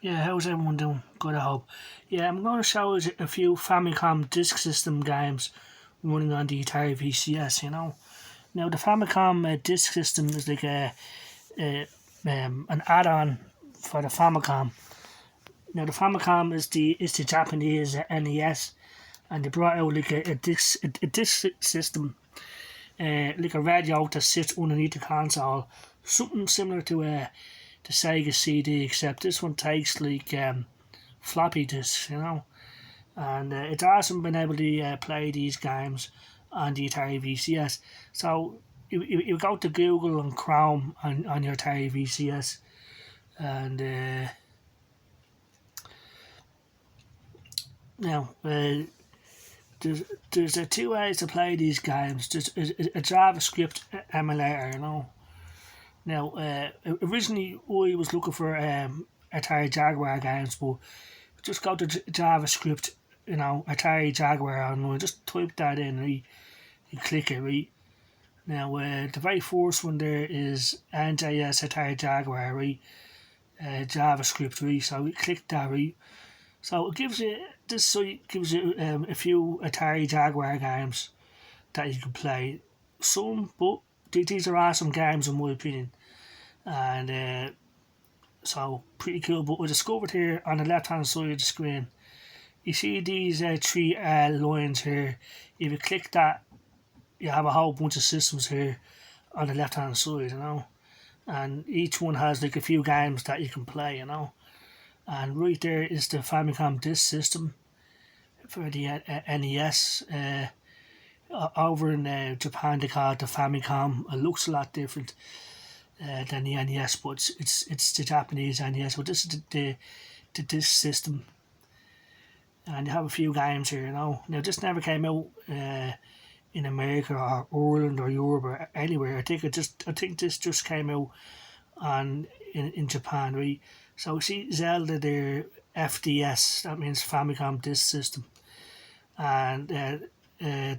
Yeah, how's everyone doing? Good, I hope. Yeah, I'm going to show you a few Famicom disk system games running on the Atari VCS, Now, the Famicom disk system is like an add-on for the Famicom. Now, the Famicom is the Japanese NES, and they brought out like a disc system, like a radio that sits underneath the console, something similar to the Sega CD, except this one takes like floppy disks, and it's awesome being able to play these games on the Atari VCS. So you go to Google and Chrome on your Atari VCS, and now there's two ways to play these games. There's a JavaScript emulator, Now, originally I was looking for Atari Jaguar games, but just go to JavaScript, Atari Jaguar, and just type that in, right? You click it, right? Now, the very first one there is NJS Atari Jaguar, right? JavaScript, right? So we click that, right? So it gives you, this site gives you a few Atari Jaguar games that you can play. Some, but these are awesome games in my opinion. And so pretty cool. But we discovered here on the left hand side of the screen, you see these three lines here. If you click that, you have a whole bunch of systems here on the left hand side, and each one has like a few games that you can play, and right there is the Famicom disk system for the NES. Over in Japan they call it the Famicom. It looks a lot different than the NES, but it's the Japanese NES. But this is the disk system, and you have a few games here. Now this never came out in America or Ireland or Europe or anywhere. I think this just came out in Japan, right? So see Zelda there, FDS. That means Famicom Disk System, and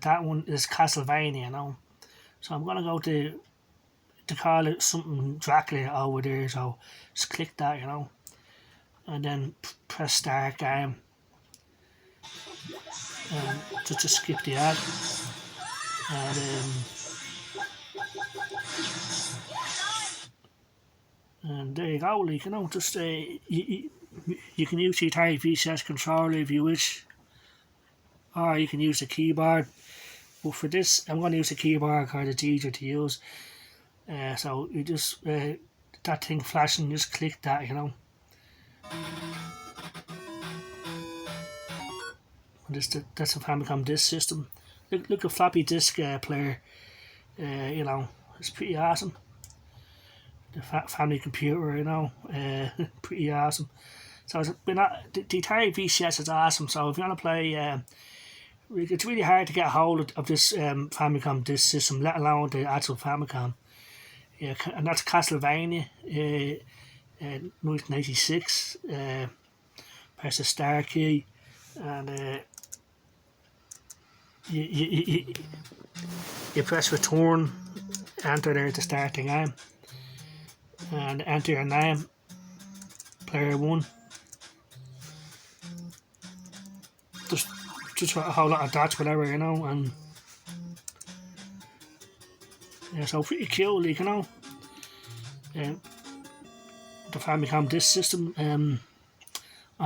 that one is Castlevania. So I'm gonna go to call it something Dracula over there. So just click that, and then press start game, and just to skip the ad, and there you go. Like just you can use the Atari VCS controller if you wish, or you can use the keyboard. But for this, I'm going to use the keyboard because it's easier to use. So you just that thing flashing, just click that, That's a Famicom disk system. Look a floppy disk player. It's pretty awesome. The family computer, pretty awesome. So the Atari VCS is awesome. So if you want to play, it's really hard to get a hold of this Famicom disk system, let alone the actual Famicom. Yeah, and that's Castlevania, 1986. Press the star key, and you press return, enter there to start the game, and enter your name, player 1. Just a whole lot of dots, whatever, and yeah, so pretty cool, the Famicom disk system on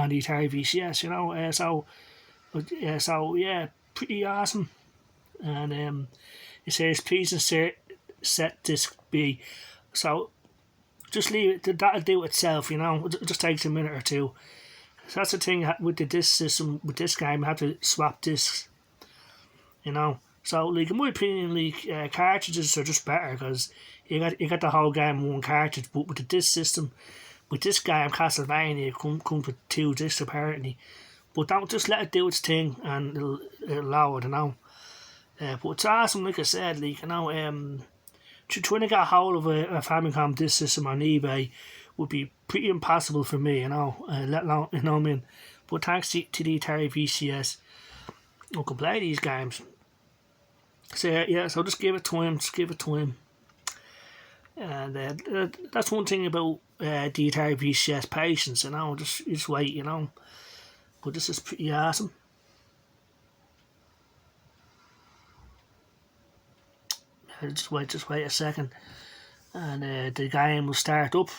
the Atari VCS, so yeah, pretty awesome. And it says please insert set disk B, so just leave it, that'll do it itself, it just takes a minute or two. So that's the thing with the disk system, with this game, you have to swap discs, So, in my opinion, cartridges are just better because you got the whole game in one cartridge. But with the disc system, with this game, Castlevania, it comes with 2 discs apparently. But don't just let it do its thing and it'll allow it, But it's awesome, like I said, trying to get a hold of a Famicom disc system on eBay would be pretty impossible for me, let alone, what I mean. But thanks to the Atari VCS, I can play these games. So yeah, so just give it time, And that's one thing about the Atari VCS patience, you know, just wait, you know. But this is pretty awesome. Just wait a second, and the game will start up.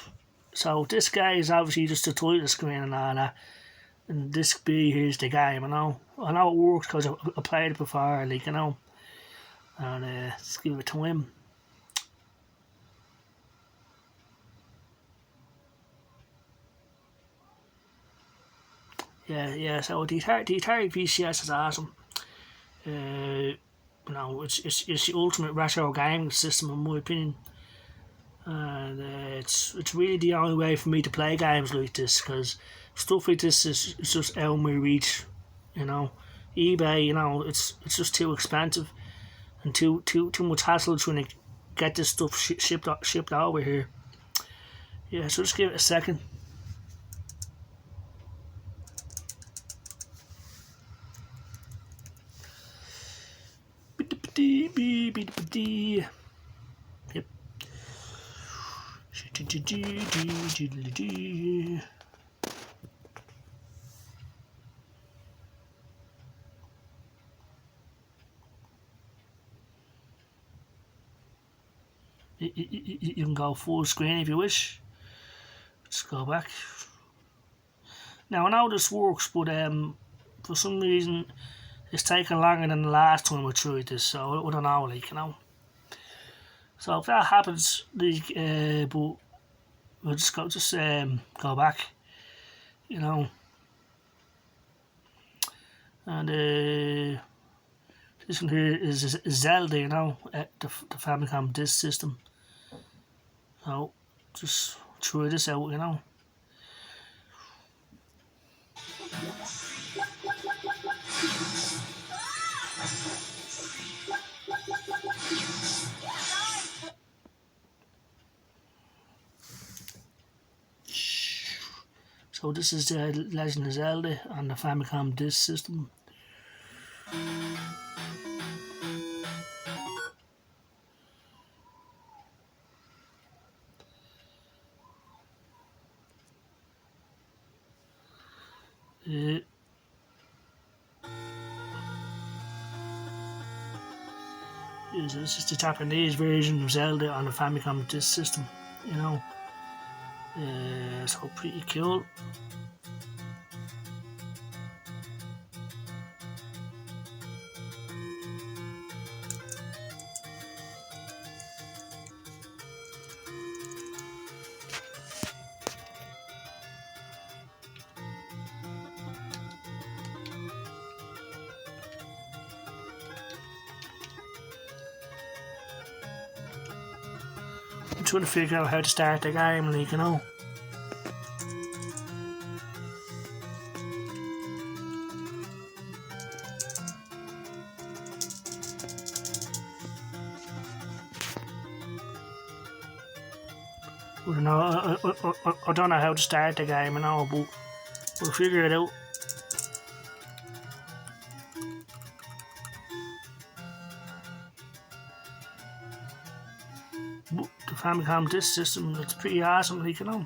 So this guy is obviously just a title screen and all that, and disc B here's the game. I know it works because I played it before, like, you know. And let's give it to him. Yeah. So the Atari VCS is awesome. You know, it's the ultimate retro gaming system in my opinion, and it's really the only way for me to play games like this, because stuff like this is just out of my reach. You know, eBay, you know, it's just too expensive and too much hassle trying to get this stuff shipped over here. Yeah, so just give it a second. Yep. You can go full screen if you wish. Just go back. Now I know this works, but for some reason it's taking longer than the last time I tried this, so I don't know, like, you know. So if that happens, like, but we'll just go back, you know. And this one here is Zelda, you know, the Famicom disc system. So just try this out, you know. So this is the Legend of Zelda on the Famicom disc system. This is the Japanese version of Zelda on the Famicom disc system, you know. So pretty cool. I'm trying to figure out how to start the game, like, you know. I don't know how to start the game, you know, but we'll figure it out. But the Famicom disc system, it's pretty awesome, like, you know.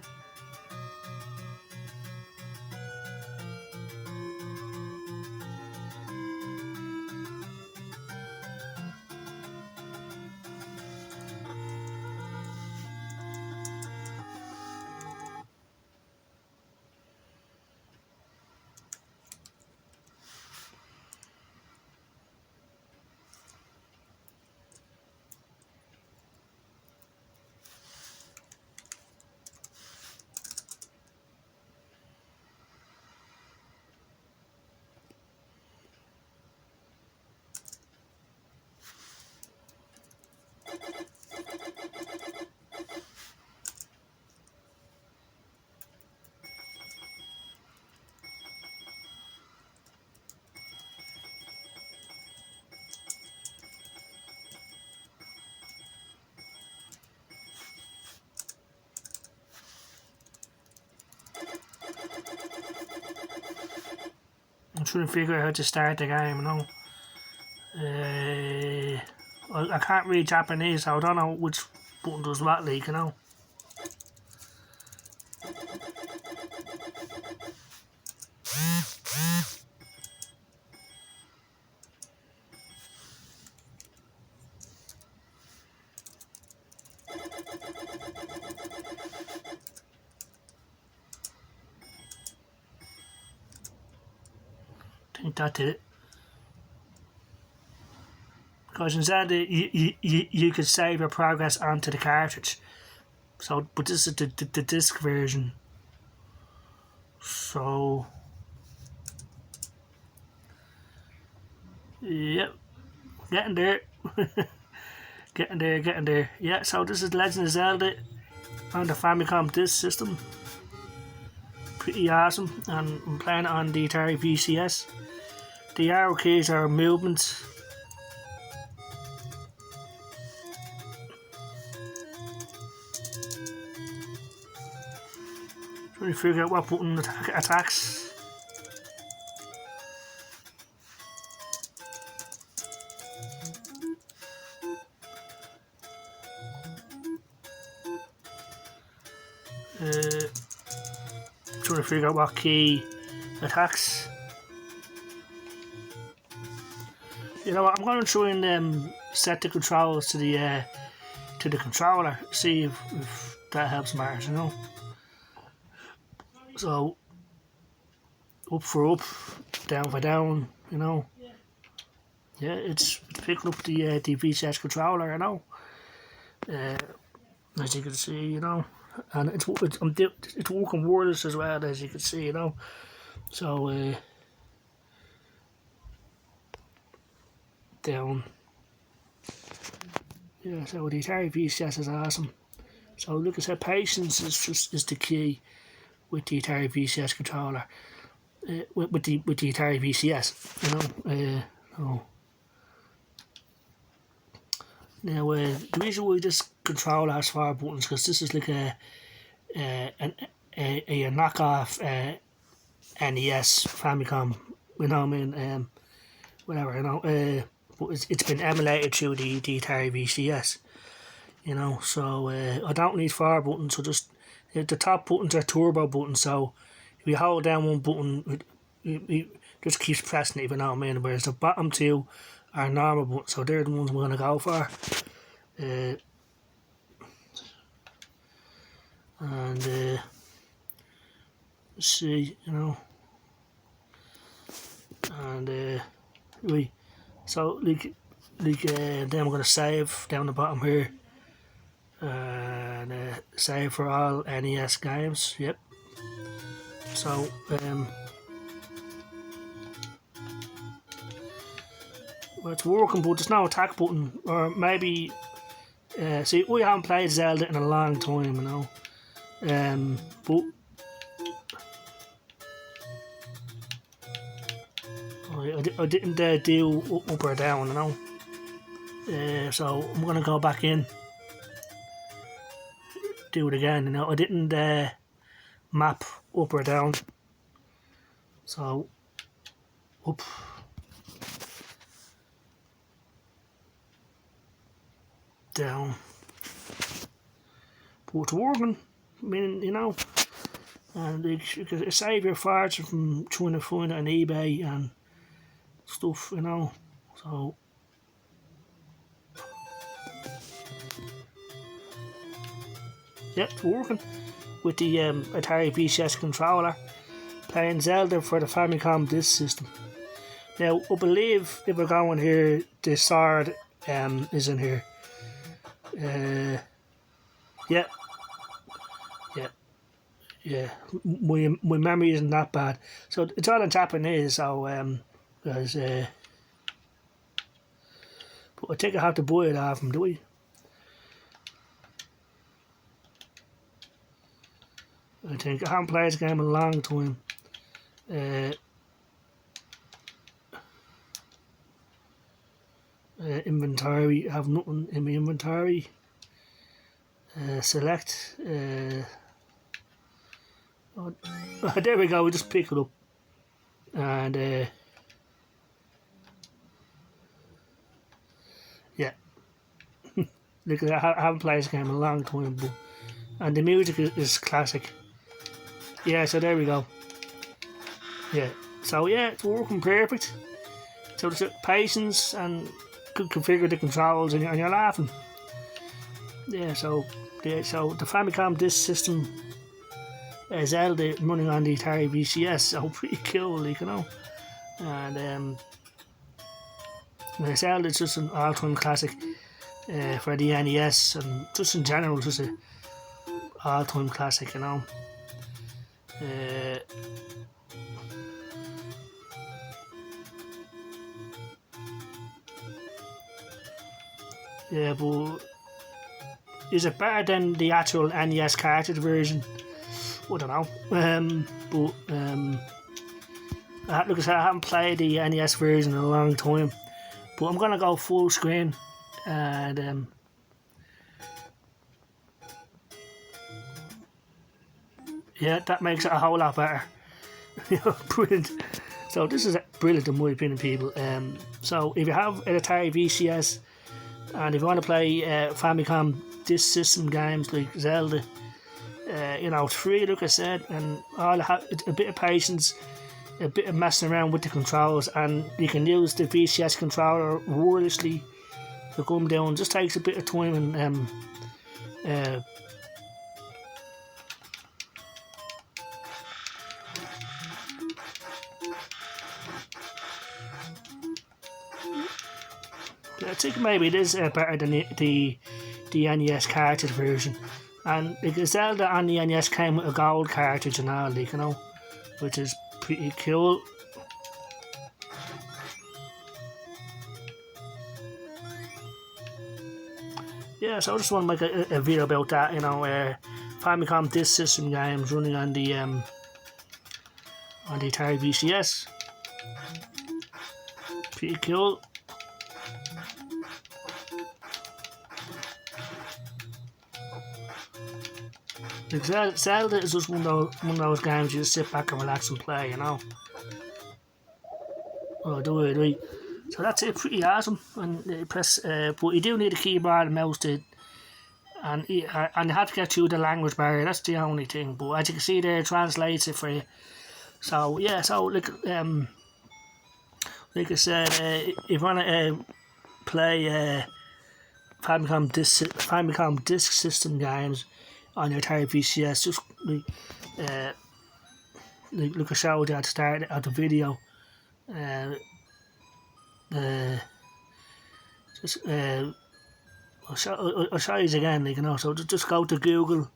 I'm trying to figure out how to start the game, you know. I can't read Japanese, so I don't know which button does what, like, you know. think that did it. Because in Zelda, you could save your progress onto the cartridge. So, but this is the disc version. So, yep, getting there. Getting there. Yeah, so this is Legend of Zelda on the Famicom disc system. Pretty awesome, and I'm playing it on the Atari VCS. The arrow keys are movements. Trying to figure out what button attacks. Trying to figure out what key attacks. You know what? I'm going to try and set the controls to the controller. See if that helps matters. You know. So up for up, down for down. You know. Yeah, it's picking up the VCS controller. You know. As you can see, you know. And it's working wireless as well, as you can see, you know. So down. Yeah, so the Atari VCS is awesome. So look, I said patience is the key with the Atari VCS controller. With the Atari VCS, you know. So now the reason why this controller has 4 buttons, because this is like a knockoff NES Famicom, you know what I mean, whatever, you know, but it's been emulated through the Atari VCS, you know, so I don't need 4 buttons, so just, the top buttons are turbo buttons, so if you hold down one button, it just keeps pressing it, you know what I mean, whereas the bottom 2 are normal buttons, so they're the ones we're going to go for. And see, you know, and so like then we're gonna save down the bottom here, and save for all NES games. Yep. So well, it's working, but there's no attack button, or maybe see, we haven't played Zelda in a long time, you know. But I didn't do up or down, you know. So I'm gonna go back in, do it again, you know. I didn't map up or down, so up, down, but it's working. I mean, you know, and you can save your farts from trying to find it on eBay and stuff, you know. So yep, it's working with the Atari VCS controller, playing Zelda for the Famicom disc system. Now I believe if we're going here, the sword is in here. Yeah, my memory isn't that bad. So it's all in Japanese, so because but I think I have to buy it off him, do we? I think I haven't played this game in a long time. Inventory, I have nothing in my inventory. Select. Oh, there we go, we just pick it up. And yeah. Look, I haven't played this game in a long time, but, and the music is classic. Yeah, so there we go. Yeah, so yeah, it's working perfect. So there's patience and could configure the controls, and you're laughing. Yeah, so the Famicom disc system, Zelda running on the Atari VCS, so pretty cool, like, you know. and Zelda's just an all-time classic for the NES, and just in general, just a all-time classic, you know. Yeah, but is it better than the actual NES cartridge version? I don't know. Like I said, I haven't played the NES version in a long time, but I'm gonna go full screen, and yeah, that makes it a whole lot better. Brilliant. So this is brilliant in my opinion, people. So if you have an Atari VCS and if you want to play Famicom disk system games like Zelda, you know, it's free, like I said, and all a bit of patience, a bit of messing around with the controls, and you can use the VCS controller wirelessly to come down. It just takes a bit of time, and I think maybe it is better than the NES cartridge version. And because Zelda on the NES came with a gold cartridge and all, like, you know, which is pretty cool. Yeah, so I just want to make a video about that, you know, Famicom disk system games running on the Atari VCS. Pretty cool. Like Zelda is just one of those games you just sit back and relax and play, you know. Oh, do it, right. So that's it, pretty awesome. And you press, but you do need a keyboard and mouse to, and you have to get through the language barrier. That's the only thing. But as you can see there, it translates it for you. So yeah, so like I said, if you want to play Famicom disk system games on your Atari VCS, just like I showed you at the start of the video. I'll show you again, like, you know. So just go to Google,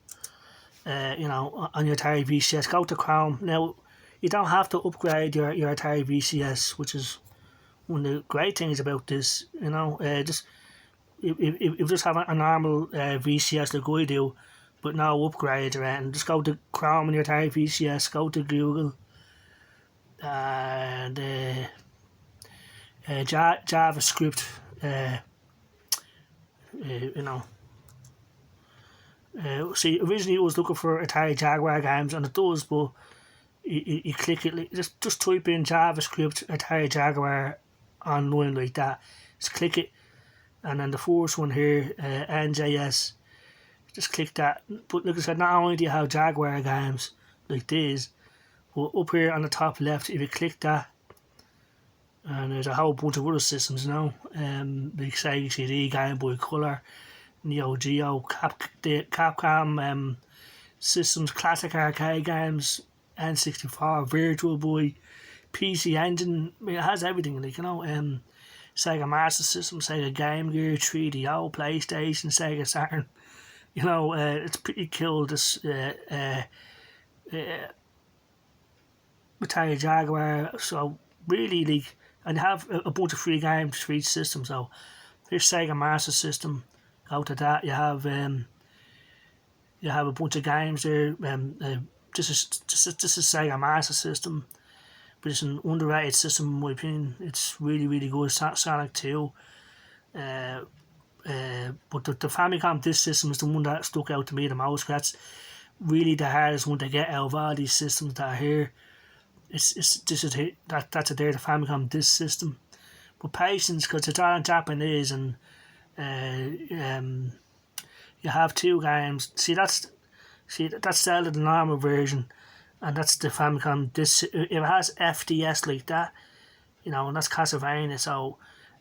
you know, on your Atari VCS. Go to Chrome. Now, you don't have to upgrade your Atari VCS, which is one of the great things about this. You know, just if you just have a normal VCS like I do, but no upgrade or anything, just go to Chrome on your Atari VCS. Go to Google, and JavaScript. You know. See, originally I was looking for Atari Jaguar games, and it does, but you click it, just type in JavaScript Atari Jaguar online like that. Just click it, and then the first one here, NJS, just click that. But like I said, not only do you have Jaguar games like this, but up here on the top left, if you click that, and there's a whole bunch of other systems now, like Sega CD, Game Boy Color, Neo Geo, Capcom systems, classic arcade games, N64, Virtual Boy, PC Engine. I mean, it has everything, like, you know. Sega Master System, Sega Game Gear, 3DO, PlayStation, Sega Saturn. You know, it's pretty cool. This Atari Jaguar. So really, like, and have a bunch of free games for each system. So here's Sega Master System. Go to that. You have a bunch of games there. This is Sega Master System, but it's an underrated system in my opinion. It's really, really good. Sonic 2. But the Famicom disk system is the one that stuck out to me the most. That's really the hardest one to get out of all these systems that are here. That's the Famicom disk system. But patience, because it's all in Japanese, and you have two games. That's Zelda, the normal version, and that's the Famicom disk. It has FDS like that, you know, and that's Castlevania. So,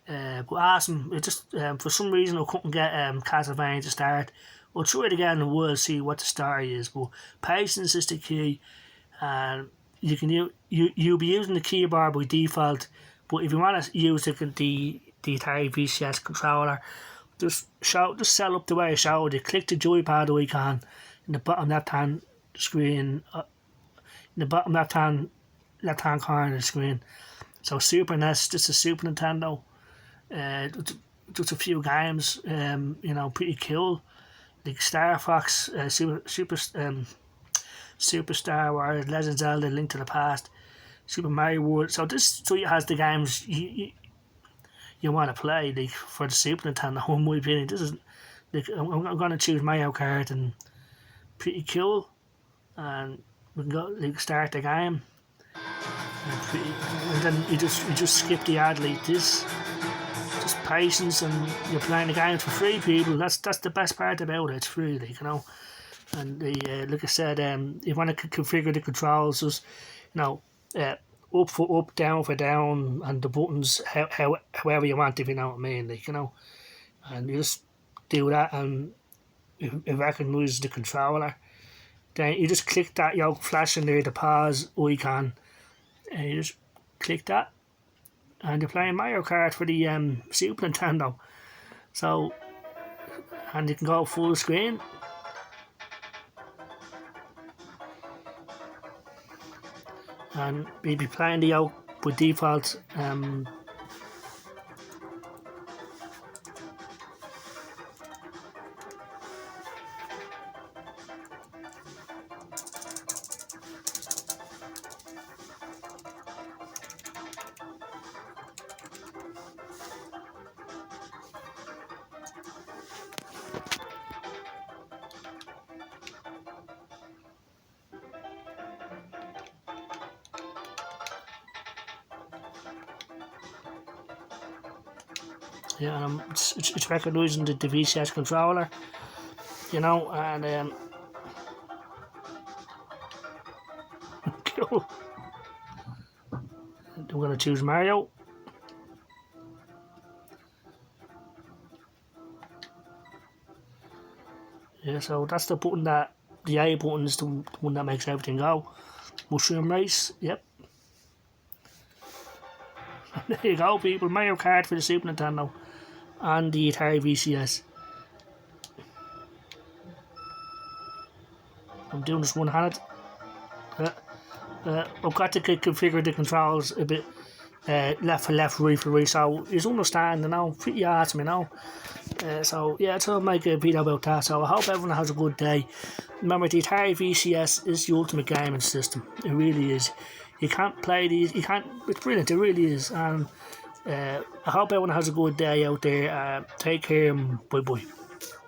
but awesome. It just for some reason I couldn't get Castlevania to start. We'll try it again and we'll see what the story is. But patience is the key, and you'll be using the keyboard by default, but if you want to use the Atari VCS controller, just set up the way I showed you. Click the joypad icon in the bottom left hand screen, in the bottom left hand corner of the screen. So Super NES, just a Super Nintendo. Just a few games, pretty cool. Like Star Fox, Superstar Warriors, Legend of Zelda, Link to the Past, Super Mario World. So this suite has the games you want to play, like for the Super Nintendo. In my opinion, this is like I'm going to choose Mario Kart, and pretty cool. And we can go like start the game, and then you just skip the ad like this. Just patience, and you're playing the game for free, people. That's the best part about it. It's free, like, And like I said, you want to configure the controls, just up for up, down for down, and the buttons however you want, if you know what I mean, like, And you just do that, and it recognises the controller. Then you just click that flashing there, the pause icon, and you just click that, and you're playing Mario Kart for the Super Nintendo. So, and you can go full screen. And we'll be playing the by default. Yeah, it's recognising the VCS controller, and cool. I'm going to choose Mario. Yeah, so that's the button the A button is the one that makes everything go. Mushroom Race, yep. There you go, people. Mario Kart for the Super Nintendo and the Atari VCS. I'm doing this one-handed. I've got to configure the controls a bit left for left, right for right, so you understand, pretty awesome, so yeah, I'll make a video about that. So I hope everyone has a good day. Remember, the Atari VCS is the ultimate gaming system. It really is. You can't play these, it's brilliant, it really is. And I hope everyone has a good day out there. Take care, and bye bye.